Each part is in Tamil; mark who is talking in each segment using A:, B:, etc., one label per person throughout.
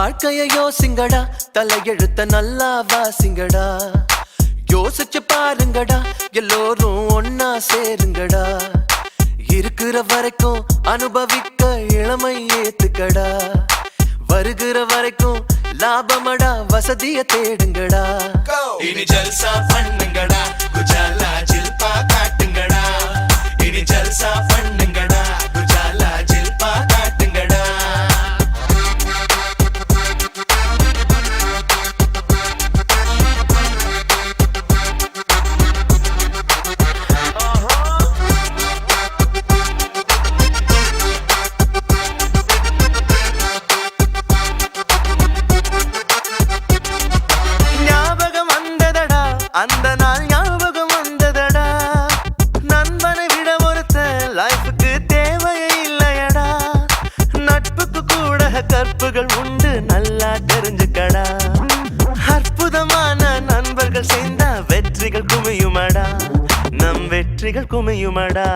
A: வாழ்க்கைய யோசிங்கடா, தலையெழுத்த நல்லா வாசிங்கடா. யோசிச்சு பாருங்கடா, எல்லோரும் ஒன்னா சேருங்கடா. இருக்கிற வரைக்கும் அனுபவிக்க இளமை ஏத்துக்கடா. வருகிற வரைக்கும் லாபமடா, வசதிய தேடுங்கடா.
B: இனி ஜல்சா பண்ணுங்கடா, குஜாலா ஜில்பா காட்டுங்கடா. இனி ஜல்சா பண்ணுங்கடா, குஜாலா ஜில்பா காட்டுங்கடா.
A: ஞாபகம் வந்ததடா, அந்த நாள் ஞாபகம் வந்ததடா. நண்பனை விட ஒருத்த லைஃபுக்கு தேவையே இல்லையடா. நட்புக்கு கூட கற்புகள் உண்டு, நல்லா தெரிஞ்சுக்கடா. அற்புதமான நண்பர்கள் சேர்ந்தா வெற்றிகள் குமியுமடா, நம் வெற்றிகள் குமியுமடா.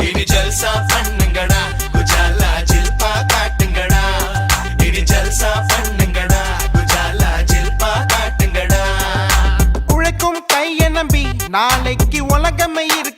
B: இனி ஜல்சா பண்ணுங்கடா, குஜாலா ஜில்பா காட்டுங்கடா. இனி ஜல்சா பண்ணுங்கடா, குஜாலா ஜில்பா காட்டுங்கடா.
C: உழைக்கும் கைய நம்பி நாளைக்கு உலகமே இருக்கு.